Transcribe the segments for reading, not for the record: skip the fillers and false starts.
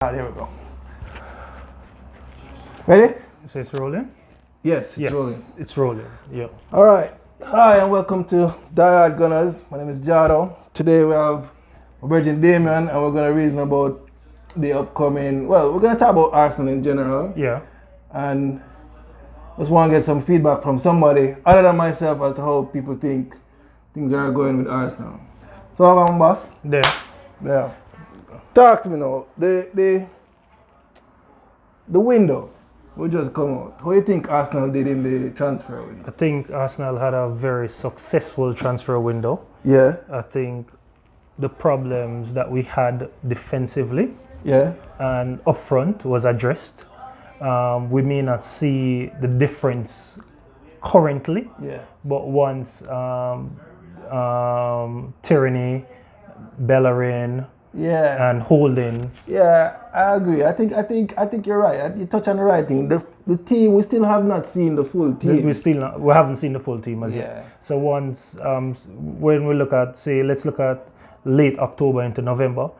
There we go. Ready? So it's rolling? Yes, it's rolling. It's rolling. Yeah. All right. Hi, and welcome to Die Hard Gunners. My name is Jado. Today we have Virgin Damien, and we're going to reason about the upcoming. Well, we're going to talk about Arsenal in general. Yeah. And just want to get some feedback from somebody other than myself as to how people think things are going with Arsenal. So, how am boss? There. Yeah. Talk to me now. The window will just come out. How do you think Arsenal did in the transfer window? I think Arsenal had a very successful transfer window. Yeah. I think the problems that we had defensively and up front was addressed. We may not see the difference currently, but once Tyranny, Bellerin, and Holding. Yeah, I agree. I think you're right. You touch on the right thing. The team, we still have not seen the full team. We haven't seen the full team as yet. So once when we look at, say, let's look at late October into November.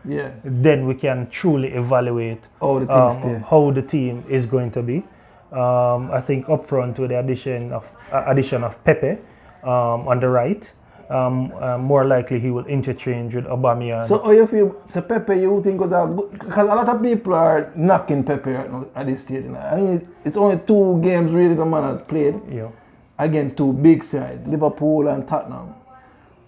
Then we can truly evaluate how the team is going to be. I think up front with the addition of Pepe on the right. More likely he will interchange with Aubameyang. So how you feel, so Pepe you think was that good? Because a lot of people are knocking Pepe right now at this stage. I mean, it's only 2 games really the man has played against 2 big sides, Liverpool and Tottenham.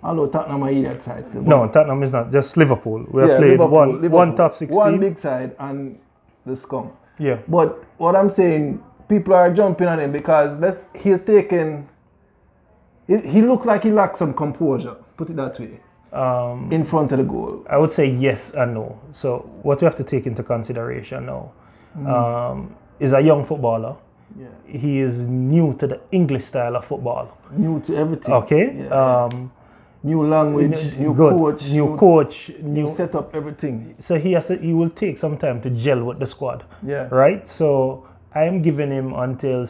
Although Tottenham are that side. No, Tottenham is not, just Liverpool. We have played Liverpool, one top 16. One big side and the scum. Yeah. But what I'm saying, people are jumping on him because he's taken... He looks like he lacks some composure, put it that way, in front of the goal. I would say yes and no. So what you have to take into consideration now is a young footballer. Yeah. He is new to the English style of football. New to everything. Okay. Yeah. New language, new coach, new setup, everything. So he will take some time to gel with the squad. Yeah. Right? So I am giving him until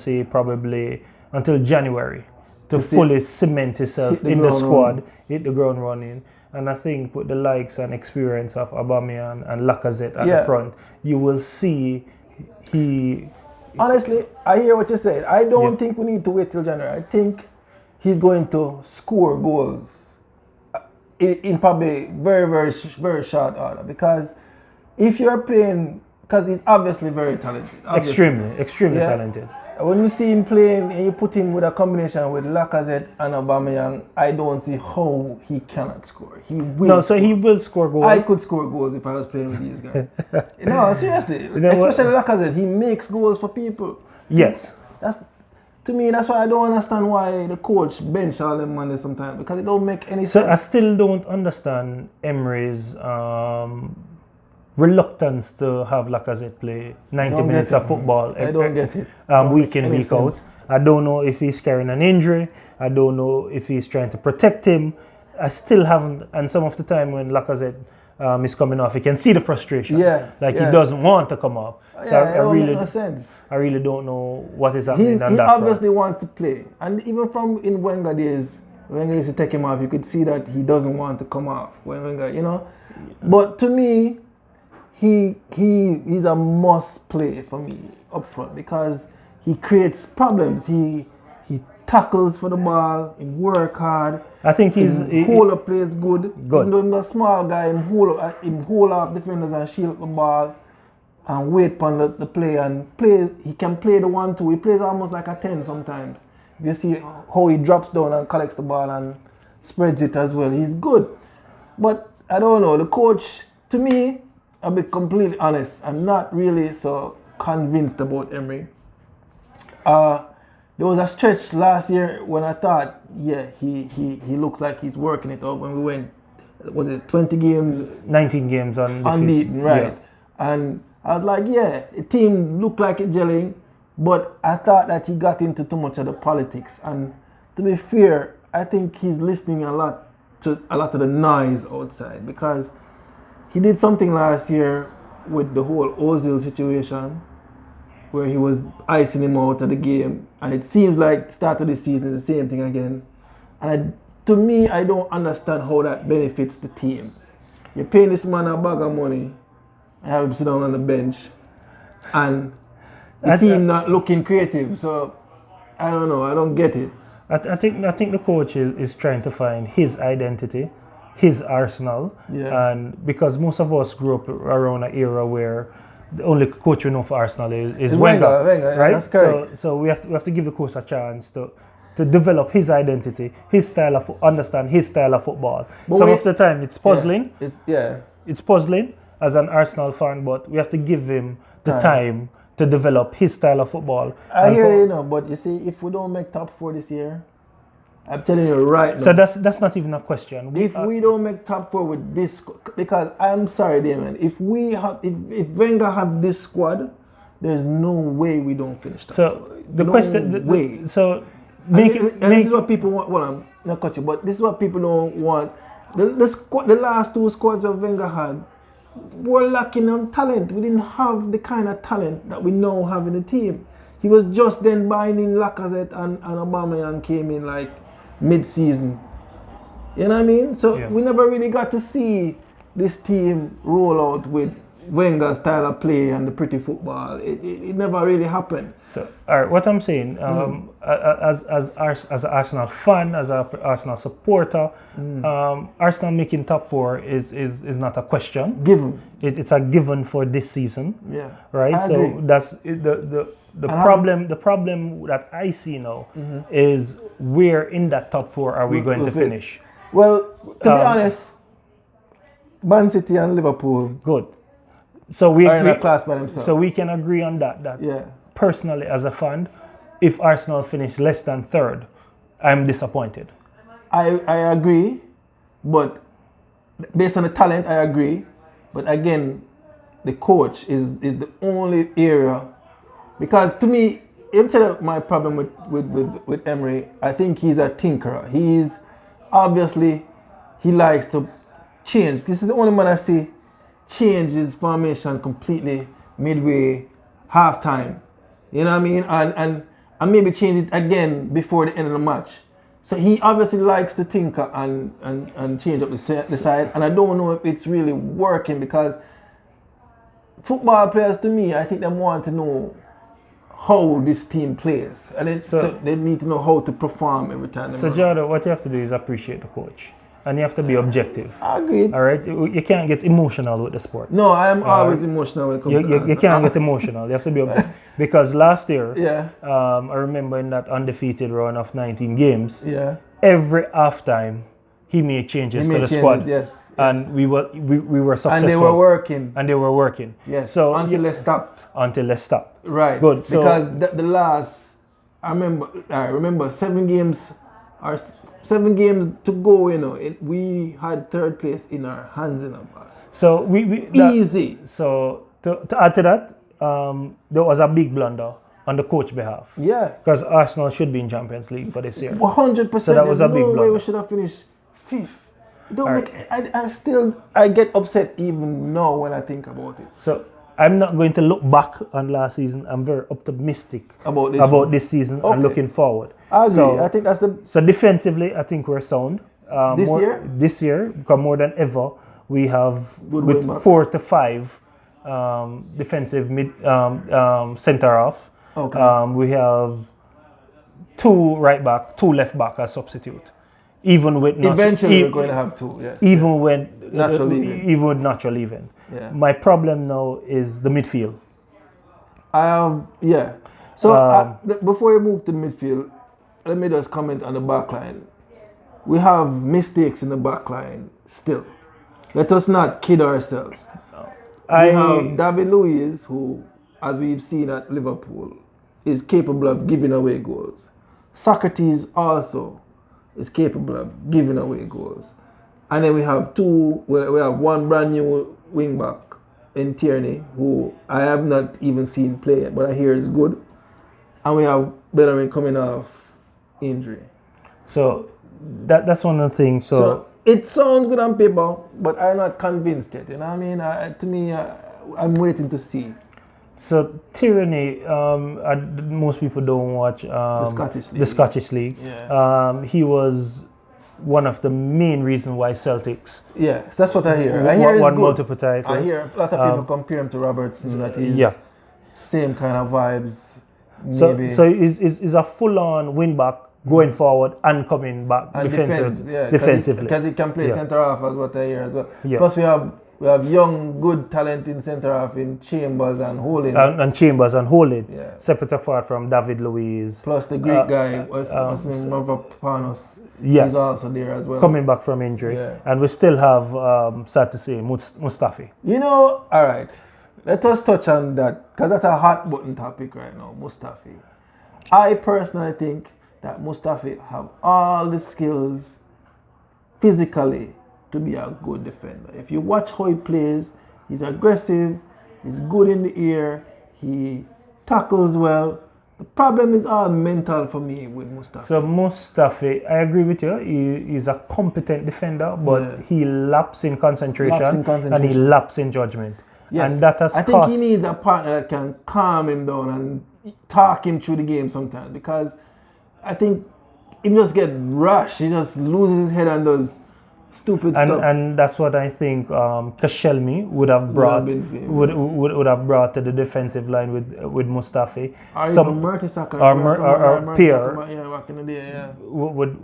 January. To fully cement himself in the squad, hit the ground running. And I think with the likes and experience of Aubameyang and Lacazette at the front, you will see he... Honestly, I hear what you said. I don't think we need to wait till January. I think he's going to score goals in probably very, very, very short order. Because if you're playing... Because he's obviously very talented. Extremely talented. When you see him playing and you put him with a combination with Lacazette and Aubameyang, I don't see how he cannot score. He will. No, so he will score goals. I could score goals if I was playing with these guys. No, seriously. Especially Lacazette, he makes goals for people. Yes. To me, that's why I don't understand why the coach bench all them money sometimes, because it don't make any sense. So I still don't understand Emery's reluctance to have Lacazette play 90 minutes of football. I don't get it. Week in, week out. I don't know if he's carrying an injury. I don't know if he's trying to protect him. I still haven't. And some of the time when Lacazette is coming off, you can see the frustration. He doesn't want to come off. So I really don't know what is happening. He obviously wants to play. And even from in Wenger days, Wenger used to take him off, you could see that he doesn't want to come off. When Wenger, But to me, he's a must play for me up front because he creates problems. He tackles for the ball, he work hard. I think he hold up plays good. Even though he's a small guy, him hold off defenders and shield the ball and wait for the play and play. He can play the 1-2. He plays almost like a 10 sometimes. If you see how he drops down and collects the ball and spreads it as well, he's good. But I don't know, the coach, to me, I'll be completely honest, I'm not really so convinced about Emery. There was a stretch last year when I thought, he looks like he's working it out. When we went, was it 20 games? 19 games unbeaten, right? Yeah. And I was like, the team looked like it gelling, but I thought that he got into too much of the politics. And to be fair, I think he's listening a lot to of the noise outside because he did something last year with the whole Ozil situation where he was icing him out of the game. And it seems like the start of the season is the same thing again. And to me, I don't understand how that benefits the team. You're paying this man a bag of money I have him sit down on the bench, and the team not looking creative. So I don't know. I don't get it. I think the coach is trying to find his identity, his Arsenal, and because most of us grew up around an era where the only coach we know for Arsenal is Wenger, right? That's correct. So we have to give the coach a chance to develop his identity, his style of understand his style of football. But some of the time it's puzzling. It's puzzling as an Arsenal fan, but we have to give him the time to develop his style of football. I hear you, but you see, if we don't make top 4 this year, I'm telling you right now. So that's not even a question. If we don't make top 4 with this, because I'm sorry, Damon, if Wenger have this squad, there's no way we don't finish top 4. The question, way. So this is what people want. Well, I'm not cut you, but this is what people don't want. The last 2 squads that Wenger had were lacking on talent. We didn't have the kind of talent that we now have in the team. He was just then buying in Lacazette and Aubameyang came in like mid-season. You know what I mean? So we never really got to see this team roll out with Wenger's style of play and the pretty football. It never really happened. So, all right, what I'm saying, as an Arsenal fan, as an Arsenal supporter, Arsenal making top 4 is not a question. Given. It's a given for this season. Yeah. Right. So that's the problem. The problem that I see now is where in that top 4 are we going to finish? Well, to be honest, Man City and Liverpool. Good. So we are in a class by themselves. So we can agree on that. Personally, as a fan, if Arsenal finish less than 3rd, I'm disappointed. I agree, but based on the talent, I agree. But again, the coach is the only area, because to me, instead of my problem with Emery, I think he's a tinkerer. He's obviously he likes to change. This is the only man I see change his formation completely midway, halftime. You know what I mean? And maybe change it again before the end of the match. So he obviously likes to tinker and change up the side. And I don't know if it's really working, because football players, to me, I think they want to know how this team plays. And then, so they need to know how to perform every time. So Jado, what you have to do is appreciate the coach. And you have to be objective. I agree. All right? You can't get emotional with the sport. No, I am always emotional when it comes to you can't get emotional. You have to be objective. Because last year, I remember in that undefeated run of 19 games, every halftime, he made changes to the squad. Yes. And we were successful. And they were working. Yes. So until they stopped. Right. Good. So, because the last, I remember 7 games to go, you know, we had 3rd place in our hands in our boss. So easy. So to add to that, there was a big blunder on the coach behalf. Yeah. Because Arsenal should be in Champions League for this year. 100%. So that was a big blunder. No way we should have finished 5th. I get upset even now when I think about it. So I'm not going to look back on last season. I'm very optimistic about this season and looking forward. I agree. So, I think that's so defensively, I think we're sound. This year, because more than ever, we have with 4 to 5 defensive center half. Okay. We have 2 right back, 2 left back as substitute. Even with eventually we're going to have 2. Yes. Even with natural leaving. Yeah. My problem now is the midfield. So before we move to the midfield, let me just comment on the back line. We have mistakes in the back line still. Let us not kid ourselves. We have David Luiz, who, as we've seen at Liverpool, is capable of giving away goals. Socrates also is capable of giving away goals. And then we have one brand new wing back in Tierney, who I have not even seen play yet, but I hear is good. And we have Bellerin coming off injury. So that's one of the things. So it sounds good on paper, but I'm not convinced yet. You know what I mean? I'm waiting to see. So Tierney, most people don't watch the Scottish League. Yeah. He was one of the main reasons why Celtics. Yeah, that's what I hear. I hear one multiple title. I hear a lot of people compare him to Robertson. That is same kind of vibes. Maybe. So is a full-on wing back going forward and coming back and defensively. Because he can play centre half, as what I hear as well. Yeah. Plus we have young, good talent in centre half in Chambers and Holding. And Chambers and Holding. Yeah. Separate apart from David Luiz. Plus the Greek guy, Mavropanos. Yes. He's also there as well. Coming back from injury. Yeah. And we still have, sad to say, Mustafi. You know, all right. Let us touch on that, because that's a hot button topic right now, Mustafi. I personally think that Mustafi have all the skills physically to be a good defender. If you watch how he plays, he's aggressive, he's good in the air, he tackles well. The problem is all mental for me with Mustafi. So Mustafi, I agree with you, he's a competent defender, but he laps in concentration and he laps in judgment. Yes. And that has I think he needs a partner that can calm him down and talk him through the game sometimes, because I think he just get rushed. He just loses his head and does stupid stuff. And that's what I think Koscielny would have brought to the defensive line with Mustafi. Or even Mertesacker. Or Pierre. Back in the day,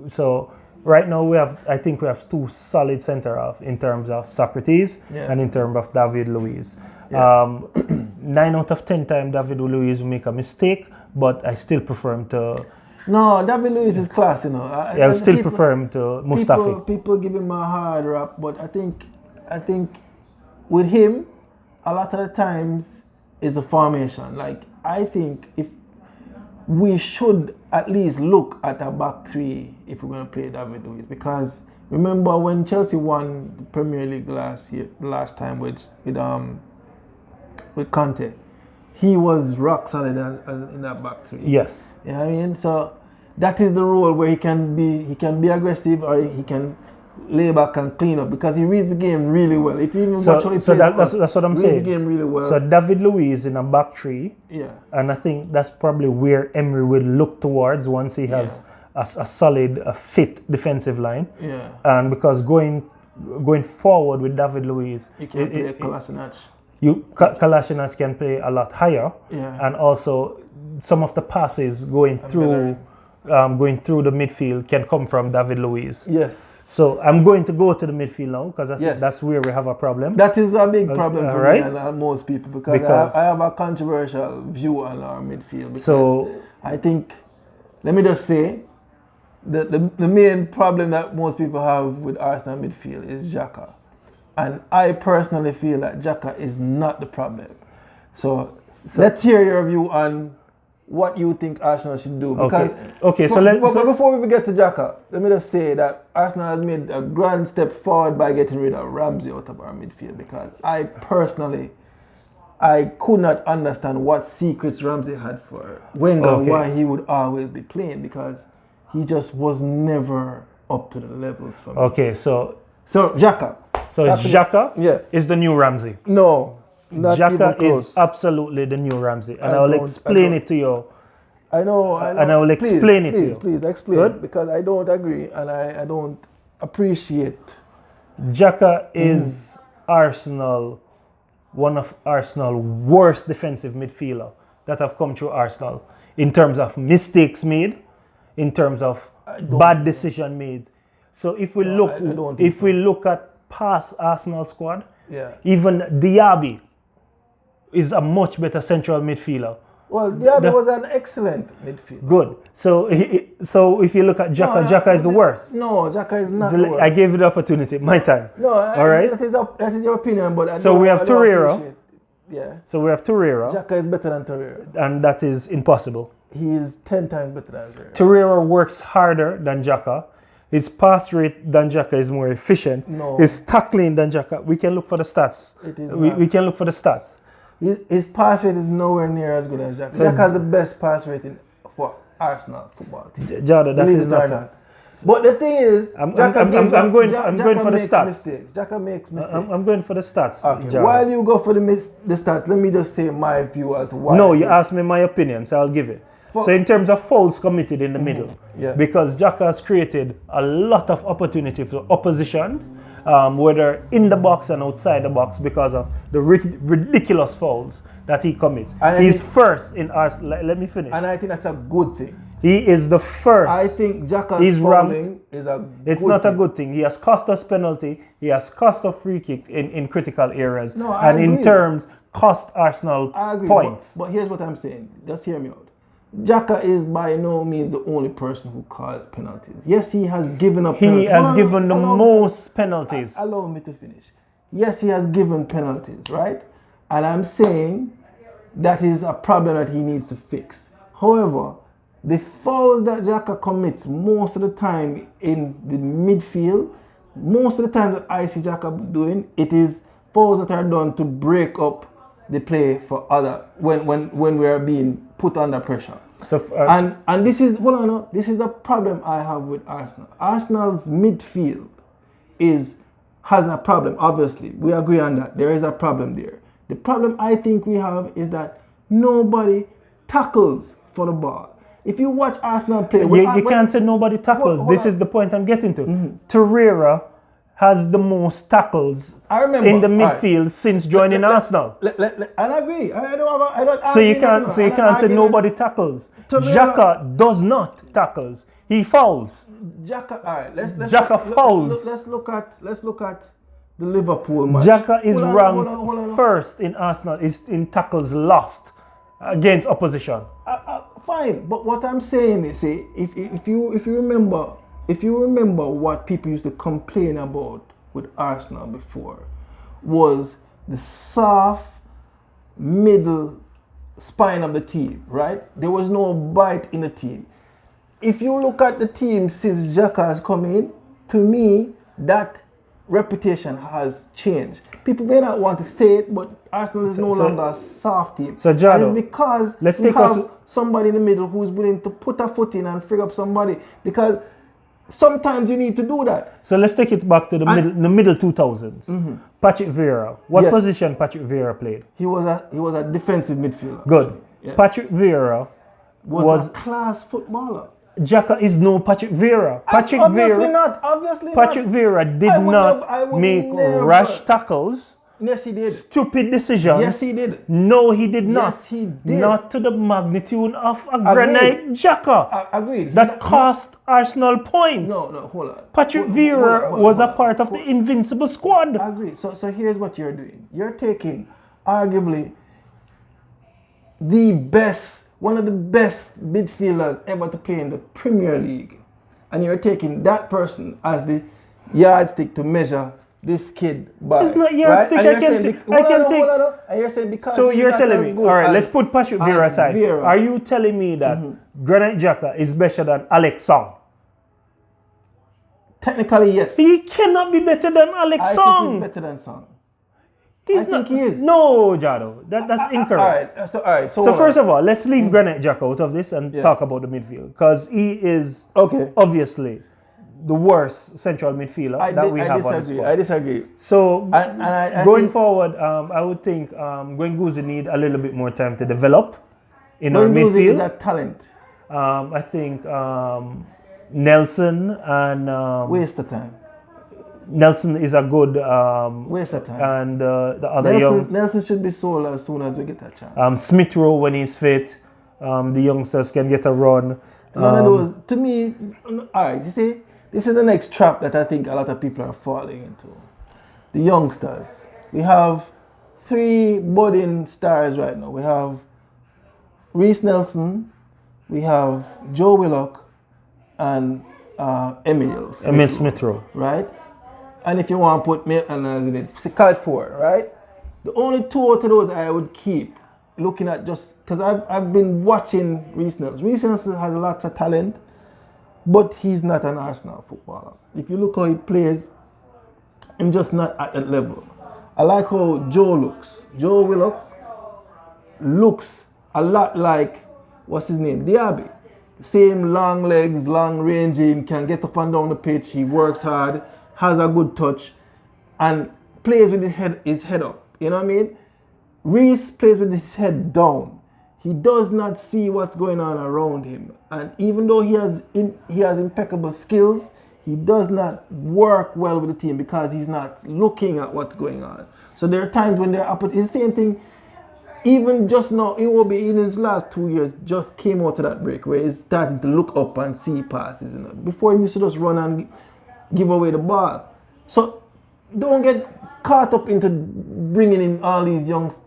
so right now I think we have two solid centre half in terms of Socrates and in terms of David Luiz. 9 out of 10 times David Luiz will make a mistake, but I still prefer him to. No, David Luiz is class, you know. I still prefer him to Mustafi. People give him a hard rap, but I think with him, a lot of the times is a formation. Like, I think if we should at least look at a back three if we're going to play David Luiz, because remember when Chelsea won the Premier League last time with Conte, he was rock solid in that back three. Yes. You know what I mean? So that is the role where he can be aggressive, or he can lay back and clean up, because he reads the game really well. If you even watch how he plays, that's what I'm saying. Reads the game really well. So David Luiz in a back three. Yeah. And I think that's probably where Emery will look towards once he has a solid, fit defensive line. Yeah. And because going forward with David Luiz, you can play Kolasinac. Kolasinac can play a lot higher. Yeah. And also some of the passes going through the midfield can come from David Luiz. Yes. So I'm going to go to the midfield now, because I think that's where we have a problem. That is a big problem for me and most people, because I have a controversial view on our midfield. Because I think, let me just say, the main problem that most people have with Arsenal midfield is Xhaka. And I personally feel that Xhaka is not the problem. So let's hear your view on what you think Arsenal should do. Because but before we get to Xhaka, let me just say that Arsenal has made a grand step forward by getting rid of Ramsey out of our midfield, because I could not understand what secrets Ramsey had for Wenger, why he would always be playing, because he just was never up to the levels for me. Okay, so Xhaka. So Xhaka is the new Ramsey. No. Xhaka is absolutely the new Ramsey, and I will explain it to you. I know. And I will explain it to you. Please explain, because I don't agree and I don't appreciate. Xhaka is one of Arsenal's worst defensive midfielder that have come through Arsenal in terms of mistakes made, in terms of bad decision made. So if we look at past Arsenal squad, even Diaby is a much better central midfielder. Well, Diaby was an excellent midfielder. Good. So if you look at Xhaka, Xhaka is the worst. No, Xhaka is not the worst. I gave you the opportunity, my time. No, all right. That is your opinion, but we have Torreira. Yeah. So we have Torreira. Xhaka is better than Torreira. And that is impossible. He is 10 times better than Torreira. Torreira works harder than Xhaka. His pass rate than Xhaka is more efficient. No. His tackling than Xhaka. We can look for the stats. We can look for the stats. His pass rate is nowhere near as good as Xhaka. So Xhaka has the best pass rating for Arsenal football team. Jada, that is not. But the thing is, I'm going for the stats. Mistakes. Xhaka makes mistakes. I'm going for the stats. Okay. While you go for the stats, let me just say my view as to why. No, you asked me my opinion, so I'll give it. So in terms of fouls committed in the middle, because Xhaka has created a lot of opportunity for opposition, whether in the box and outside the box, because of the ridiculous fouls that he commits. He's first in us. Let me finish. And I think that's a good thing. He is the first. I think Xhaka's fouling is a good thing. It's not a good thing. He has cost us penalty. He has cost a free kick in critical areas. No, I agree. In terms, cost Arsenal points. But here's what I'm saying. Just hear me out. Xhaka is by no means the only person who calls penalties. Yes, he has given up penalties. He has given the most penalties. Allow me to finish. Yes, he has given penalties, right? And I'm saying that is a problem that he needs to fix. However, the fouls that Xhaka commits most of the time in the midfield, most of the time that I see Xhaka doing, it is fouls that are done to break up the play for other when we are being put under pressure. So and this is this is the problem I have with Arsenal. Arsenal's midfield has a problem. Obviously, we agree on that. There is a problem there. The problem I think we have is that nobody tackles for the ball. If you watch Arsenal play, you can't say nobody tackles. This is the point I'm getting to. Torreira has the most tackles in the midfield since joining Arsenal. I agree. I don't. So you can't say nobody tackles. Xhaka does not tackles. He fouls. Xhaka, all right. Xhaka fouls. Let's look at the Liverpool match. Xhaka is ranked first in Arsenal in tackles lost against opposition. Fine, but what I'm saying is, if you remember what people used to complain about with Arsenal before, was the soft middle spine of the team, right? There was no bite in the team. If you look at the team since Xhaka has come in, to me, that reputation has changed. People may not want to say it, but Arsenal is no longer a soft team. So Jado, and it's because we have somebody in the middle who's willing to put a foot in and frig up somebody. Because sometimes you need to do that. So let's take it back to the middle 2000s. Patrick Vieira. What position Patrick Vieira played? He was a defensive midfielder. Good. Yeah. Patrick Vieira was a class footballer. Xhaka is no Patrick Vieira. Obviously not. Patrick Vieira did not make rash tackles. Yes, he did. Stupid decisions. Yes, he did. No, he did not. Yes, he did. Not to the magnitude of a granite Xhaka. Agreed. That cost Arsenal points. No, hold on. Patrick Vieira was a part of the invincible squad. I agree. So here's what you're doing. You're taking arguably one of the best midfielders ever to play in the Premier League, and you're taking that person as the yardstick to measure this kid by. It's not yardstick. Right? I can take. And you're saying because. So you're telling me, all right, let's put Patrick Vieira aside. Are you telling me that Granit Xhaka is better than Alex Song? Technically, yes. He cannot be better than Alex Song. I think he's better than Song. I think he is. No, Jado, that's incorrect. All right. So first of all, let's leave Granit Xhaka out of this and talk about the midfield, because he is obviously the worst central midfielder that we have on the squad. I disagree. So going forward, I would think Guendouzi need a little bit more time to develop in our midfield. Guendouzi is a talent. I think Nelson and waste of time. Nelson is a good waste of time, and the other Nelson should be sold as soon as we get a chance. Smith Rowe, when he's fit, the youngsters can get a run. None of those, to me. All right, you see, this is the next trap that I think a lot of people are falling into. The youngsters. We have 3 budding stars right now. We have Reece Nelson, we have Joe Willock, and Emil Smith Rowe, right? And if you want to put Maitland in it, call it 4, right? The only 2 out of those I would keep looking at, just because I've been watching Reece Nelson. Reece Nelson has lots of talent, but he's not an Arsenal footballer. If you look how he plays, I'm just not at that level. I like how Joe looks. Joe Willock looks a lot like, what's his name? Diaby. Same long legs, long ranging, can get up and down the pitch. He works hard, has a good touch, and plays with his head up. You know what I mean? Reece plays with his head down. He does not see what's going on around him. And even though he has impeccable skills, he does not work well with the team because he's not looking at what's going on. So there are times when they're up. It's the same thing. Even just now, it will be in his last 2 years, just came out of that break where he's starting to look up and see passes. You know. Before he used to just run and give away the ball. So don't get caught up into bringing in all these youngsters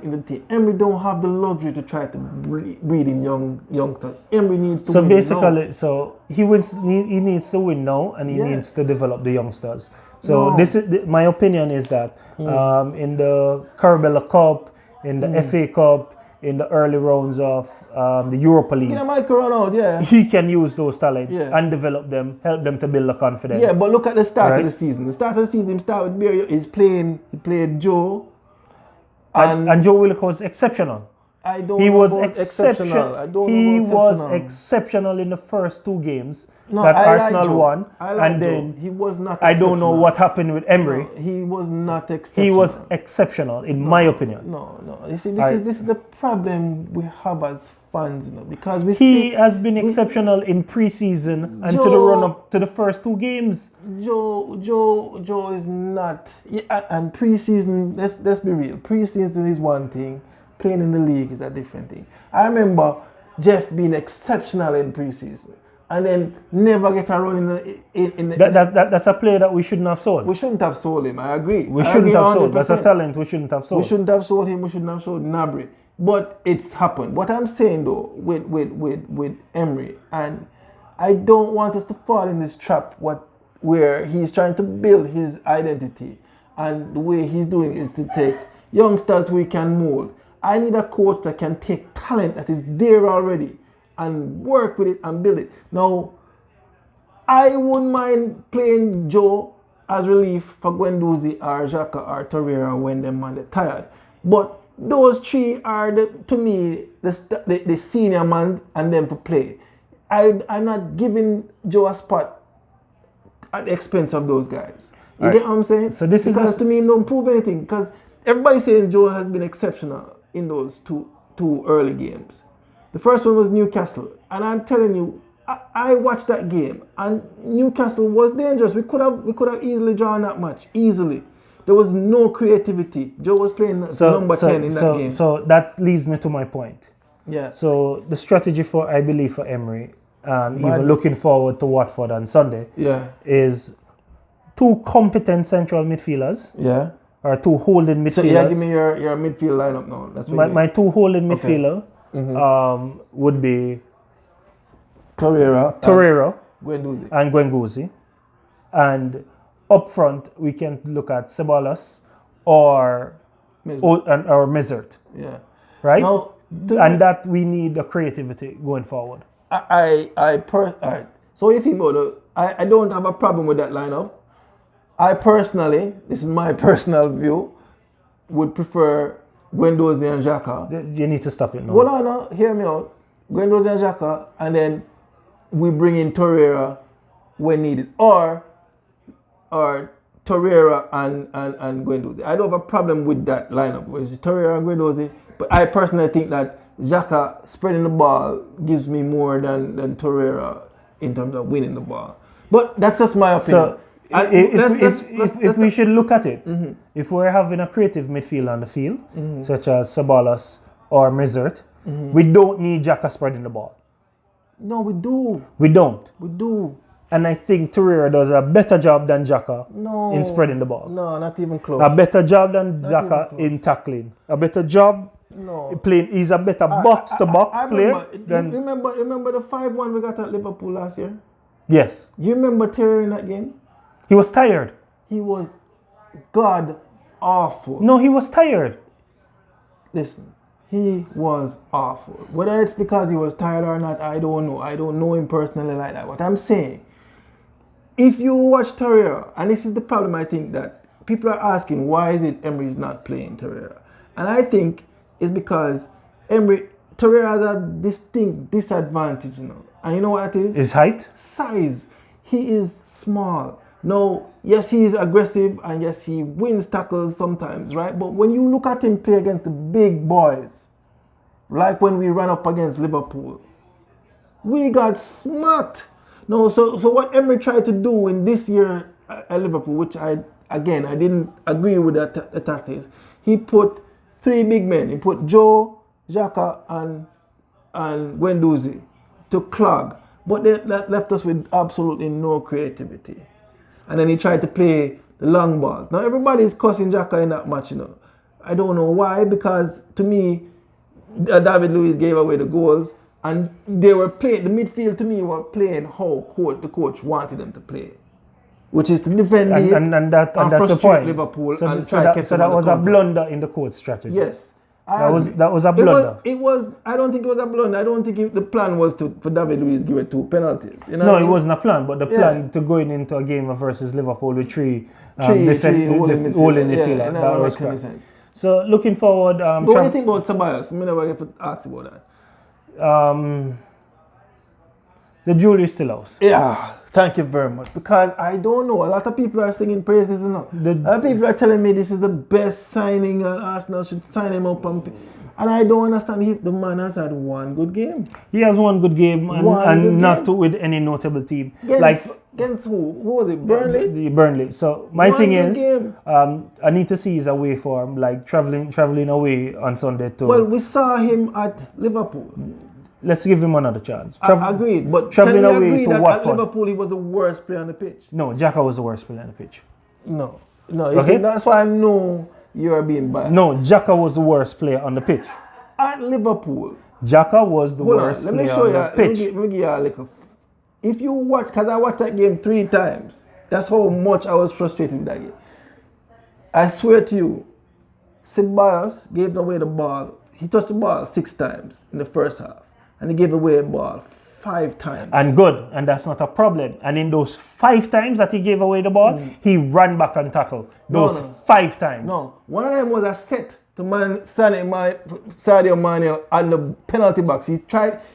in the team. Emery don't have the luxury to try to breed in youngsters. Emery needs to win. So basically, so he needs to win now, and he needs to develop the youngsters. So this is my opinion is that in the Carabao Cup, in the FA Cup, in the early rounds of the Europa League, he can use those talents and develop them, help them to build the confidence. Yeah, but look at the start of the season. The start of the season, he started with Barry. He played Joe. And Joe Willock was exceptional. He was exceptional in the first 2 games that Arsenal won. And then he was not I don't know what happened with Emery. No, he was not exceptional. He was exceptional in my opinion. No. You see, this is the problem we have as fans, you know, because he has been exceptional in pre-season and to the run-up to the first 2 games. Joe is not. And pre-season, let's be real. Pre-season is one thing. Playing in the league is a different thing. I remember Jeff being exceptional in pre-season and then never get a run in the That's a player that we shouldn't have sold. We shouldn't have sold him. I agree. We shouldn't have sold. That's a talent we shouldn't have sold. We shouldn't have sold him. We shouldn't have sold Gnabry. But it's happened. What I'm saying though, with Emery, and I don't want us to fall in this trap where he's trying to build his identity, and the way he's doing is to take youngsters we can mold. I need a coach that can take talent that is there already and work with it and build it. Now, I wouldn't mind playing Joe as relief for Guendouzi or Xhaka or Torreira when them man are tired. But those 3 are, to me, the senior man and them to play. I'm not giving Joe a spot at the expense of those guys. You get what I'm saying? So this because to me, it don't prove anything. Because everybody's saying Joe has been exceptional in those two early games. The first one was Newcastle, and I'm telling you, I watched that game, and Newcastle was dangerous. We could have easily drawn that match, easily. There was no creativity. Joe was playing number 10 in that game. So that leads me to my point. Yeah. So the strategy I believe for Emery, even looking forward to Watford on Sunday, is 2 competent central midfielders. Yeah. Or 2 holding midfielders. So give me your midfield lineup now. That's what my 2 holding midfielder would be Torreira, and Guendouzi. And up front, we can look at Ceballos or Mizert. Yeah. Right? Now, and that we need the creativity going forward. All right. So you think about I don't have a problem with that lineup. I personally, this is my personal view, would prefer Guendouzi and Xhaka. You need to stop it now. Hold on, no, hear me out. Guendouzi and Xhaka, and then we bring in Torreira when needed. Or Torreira and Guendouzi. I don't have a problem with that lineup. It's Torreira and Guendouzi. But I personally think that Xhaka spreading the ball gives me more than Torreira in terms of winning the ball. But that's just my opinion. So, if we should look at it, if we're having a creative midfield on the field, such as Ceballos or Mizert, we don't need Xhaka spreading the ball. No, we do. We don't. We do. And I think Torreira does a better job than Xhaka in spreading the ball. No, not even close. A better job than Xhaka in tackling. A better job playing. He's a better box-to-box player. Remember the 5-1 we got at Liverpool last year? Yes. You remember Torreira in that game? He was tired. He was god awful. No, he was tired. Listen, he was awful. Whether it's because he was tired or not, I don't know. I don't know him personally like that. What I'm saying, if you watch Torreira, and this is the problem I think that people are asking, why is it Emery's not playing Torreira? And I think it's because Torreira has a distinct disadvantage, you know. And you know what it is? His height? Size. He is small. No, yes, he is aggressive, and yes, he wins tackles sometimes, right? But when you look at him play against the big boys, like when we ran up against Liverpool. We got smacked. No, so what Emery tried to do in this year at Liverpool, which I didn't agree with the tactics. He put 3 big men. He put Joe, Xhaka, and Guendouzi to clog. But that left us with absolutely no creativity. And then he tried to play the long ball. Now everybody's cussing Xhaka in that match, you know. I don't know why, because to me, David Luiz gave away the goals, and they were playing, the midfield to me were playing how the coach wanted them to play, which is to defend and that's the point. Liverpool so that was a blunder in the coach strategy. Yes. That was a blunder. It was. I don't think it was a blunder. I don't think the plan was for David Luiz give it 2 penalties. You know no, it wasn't a plan. But the plan to going into a game versus Liverpool with three holding midfield. That was correct. So looking forward. But what do you think about Ceballos? I never get to ask about that. The jury is still out. Yeah. Thank you very much. Because I don't know. A lot of people are singing praises, you know. A lot of people are telling me this is the best signing and Arsenal should sign him up. And I don't understand if the man has had 1 good game. He has 1 good game and not with any notable team. Against who? Who was it? Burnley? Burnley. So my thing is, I need to see his away form, like traveling away on Sunday too. Well, we saw him at Liverpool. Let's give him another chance. Agreed, but traveling can we away agree to that Watford. At Liverpool he was the worst player on the pitch? No, Xhaka was the worst player on the pitch. No. You see, that's why I know you are being biased. No, Xhaka was the worst player on the pitch. At Liverpool, Xhaka was the worst player on the pitch. Let me give you a little. If you watch, because I watched that game 3 times, that's how much I was frustrated with that game. I swear to you, Ceballos gave away the ball. He touched the ball 6 times in the first half. And he gave away a ball 5 times. And that's not a problem. And in those 5 times that he gave away the ball, he ran back and tackled. Those 5 times. No, one of them was a set to Sadio Mane on the penalty box. He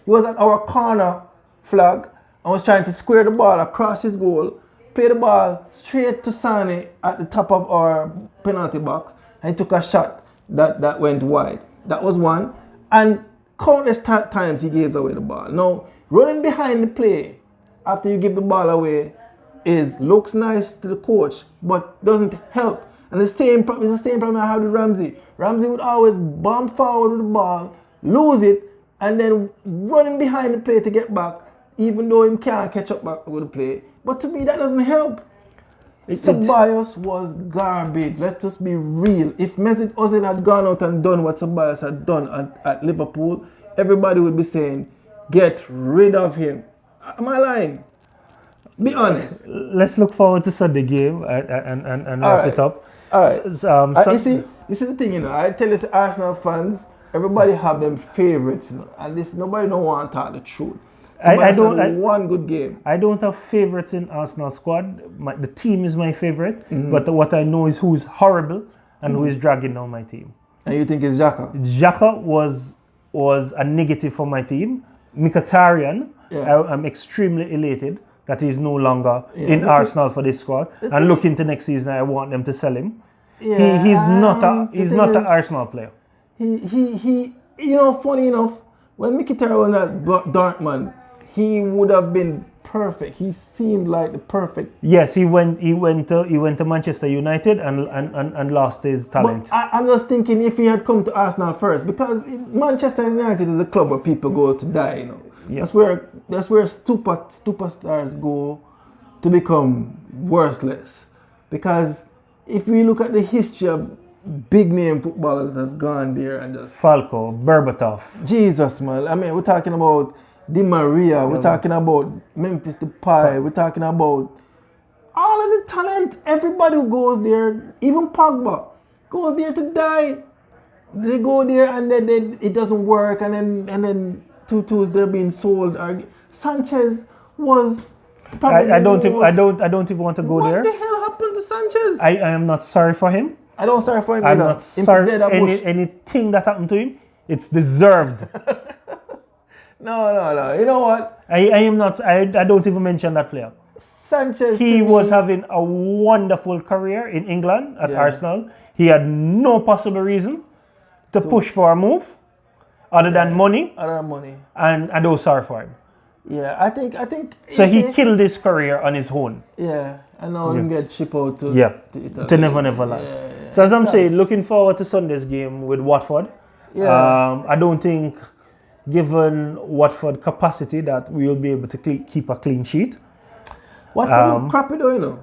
was at our corner flag and was trying to square the ball across his goal, play the ball straight to Sane at the top of our penalty box, and he took a shot that went wide. That was one. And countless times he gave away the ball. Now, running behind the play after you give the ball away looks nice to the coach, but doesn't help. And it's the same problem I had with Ramsey. Ramsey would always bomb forward with the ball, lose it, and then running behind the play to get back, even though he can't catch up back with the play. But to me, that doesn't help. Ceballos was garbage. Let's just be real. If Mesut Ozil had gone out and done what Ceballos had done at Liverpool, everybody would be saying, get rid of him. Am I lying? Be honest. Let's look forward to Sunday game and wrap it up. All right. You see the thing, you know. I tell you, Arsenal fans, everybody have them favorites, you know, and nobody don't want to talk the truth. I don't. One good game. I don't have favorites in Arsenal squad. The team is my favorite, but what I know is who is horrible and who is dragging down my team. And you think it's Xhaka? Xhaka was a negative for my team. Mkhitaryan, I'm extremely elated that he's no longer in Arsenal for this squad. And look into next season, I want them to sell him. Yeah, he's not an Arsenal player. He you know, funny enough, when Mkhitaryan was at Dortmund, he would have been perfect. He seemed like the perfect. Yes, he went to Manchester United and lost his talent. But I'm just thinking if he had come to Arsenal first, because Manchester United is a club where people go to die, you know. Yeah. That's where superstars go to become worthless. Because if we look at the history of big name footballers that's gone there and just Falco, Berbatov. Jesus, man. I mean, we're talking about Di Maria, we're talking about Memphis Depay, we're talking about all of the talent. Everybody who goes there, even Pogba, goes there to die. They go there and then it doesn't work, and then 2-2s they're being sold. Sanchez was probably I don't even want to go there. What the hell happened to Sanchez? I am not sorry for him. I don't sorry for him. I'm not sorry anything that happened to him. It's deserved. No. You know what? I am not. I don't even mention that player. Sanchez. He was having a wonderful career in England at Arsenal. He had no possible reason to push for a move. other than money. Other than money. And I don't sorry for him. Yeah, I think. So he killed his career on his own. Yeah, and now he can get shipped out to to never lie. Yeah. So as I'm saying, looking forward to Sunday's game with Watford. Yeah. I don't think, given Watford capacity, that we will be able to keep a clean sheet. Watford look crappy though, you know.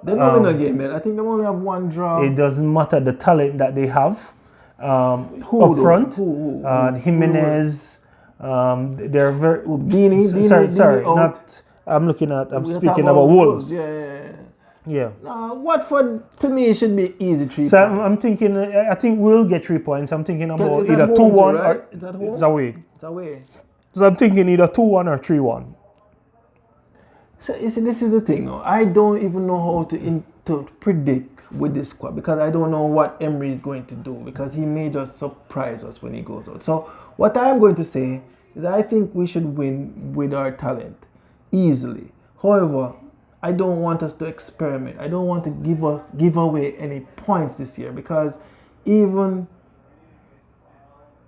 They don't win a game yet. I think they only have one draw. It doesn't matter the talent that they have up front. Jimenez. They're very. Sorry. Not. I'm speaking about Wolves. Yeah. Watford to me should be easy 3 points. So I'm thinking. I think we'll get 3 points. I'm thinking about either 2-1 or it's away. It's away. So I'm thinking either 2-1 or 3-1. So you see, this is the thing. No, I don't even know how to predict with this squad because I don't know what Emery is going to do because he may just surprise us when he goes out. So what I'm going to say is I think we should win with our talent easily. However, I don't want us to experiment. I don't want to give away any points this year because even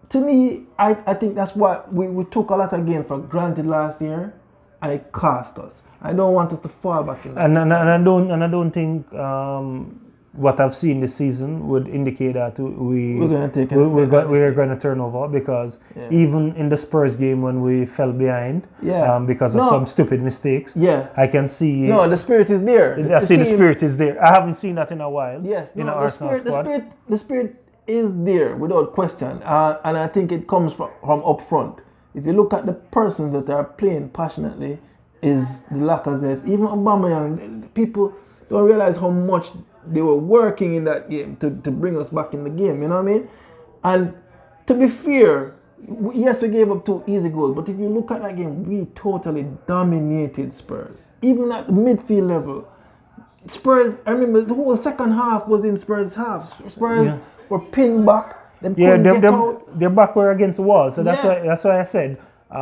to me, I think that's what we took a lot of games for granted last year and it cost us. I don't want us to fall back in that. And I don't think what I've seen this season would indicate that we're going to turn over because even in the Spurs game when we fell behind because of some stupid mistakes, I can see the spirit is there. I see the spirit is there. I haven't seen that in a while. Yes, in our Arsenal squad. The spirit is there without question, and I think it comes from up front. If you look at the persons that are playing passionately, is the Lacazette, even Aubameyang. People don't realize how much they were working in that game to bring us back in the game, you know what I mean? And to be fair, yes, we gave up 2 easy goals, but if you look at that game, we totally dominated Spurs. Even at the midfield level, Spurs, I remember the whole second half was in Spurs' half. Spurs were pinned back. Their back were against the wall, so that's why I said. We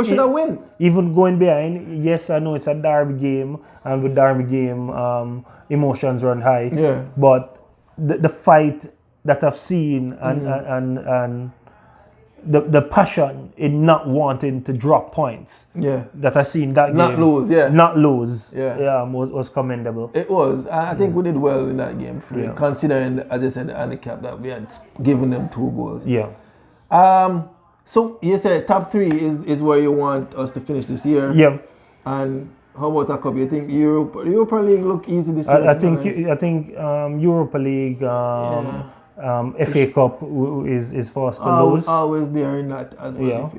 should have win. Even going behind, yes, I know it's a derby game, and with derby game, emotions run high. Yeah. But the fight that I've seen and the passion in not wanting to drop points. That I see in that game. Not lose. Was commendable. It was. I think we did well in that game, considering, as I said, the handicap that we had given them 2 goals. Yeah. So you said top 3 is where you want us to finish this year. Yeah. And how about that cup? You think Europa League look easy this year? I think Europa League, FA Cup is for us to lose. Always there in that as well.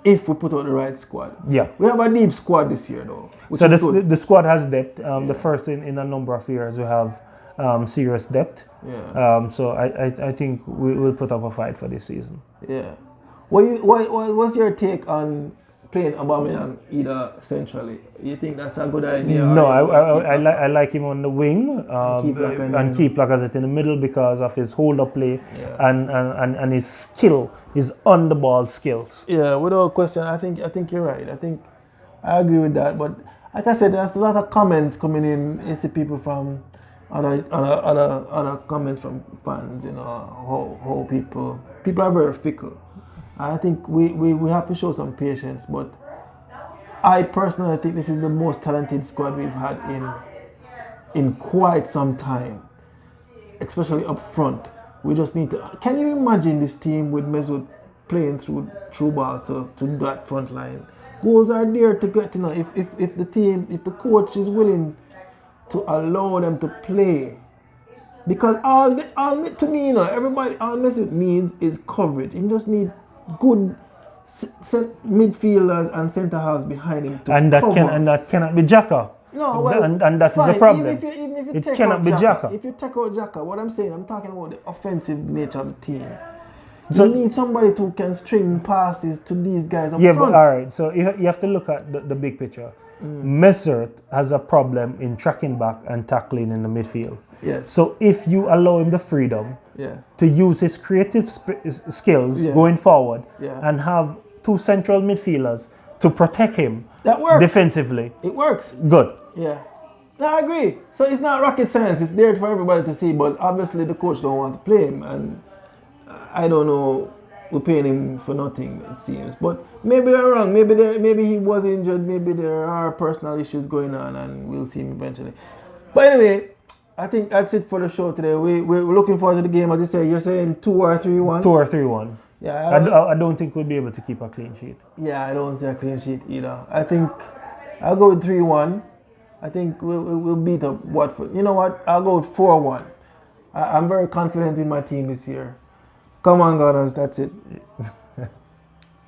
If we put out the right squad. Yeah. We have a deep squad this year though. So the squad has depth. The first in a number of years we have serious depth. So I think we will put up a fight for this season. Yeah. What's your take on playing Aubameyang either centrally? You think that's a good idea? No, I like him on the wing and keep Lacazette in the middle because of his hold-up play and his skill, his on-the-ball skills. Yeah, without question. I think you're right. I agree with that. But like I said, there's a lot of comments coming in. You see people from other comments from fans. You know how people are very fickle. I think we have to show some patience, but I personally think this is the most talented squad we've had in quite some time, especially up front. We just need to. Can you imagine this team with Mesut playing through balls to that front line? Goals are there to get. You know, if the coach is willing to allow them to play. Because all to me, you know, all Mesut needs is coverage. He just needs good midfielders and centre halves behind him to cover. That cannot be Xhaka. No, well, and that is a problem. Even if it cannot be Xhaka. If you take out Xhaka, what I'm saying, I'm talking about the offensive nature of the team. You need somebody who can string passes to these guys up front. But all right. So you have to look at the big picture. Mesut has a problem in tracking back and tackling in the midfield. Yes. So if you allow him the freedom to use his creative skills going forward and have 2 central midfielders to protect him that works. Defensively. It works. Good. Yeah. No, I agree. So it's not rocket science. It's there for everybody to see, but obviously the coach don't want to play him, and I don't know we're paying him for nothing, it seems. But maybe I'm wrong. Maybe he was injured. Maybe there are personal issues going on, and we'll see him eventually. But anyway, I think that's it for the show today. We're looking forward to the game. As you say, you're saying 2 or 3-1? 2 or 3-1. Yeah, I don't think we'll be able to keep a clean sheet. Yeah, I don't see a clean sheet either. I think I'll go with 3-1. I think we'll beat up Watford. You know what? I'll go with 4-1. I'm very confident in my team this year. Come on, Gunners. That's it.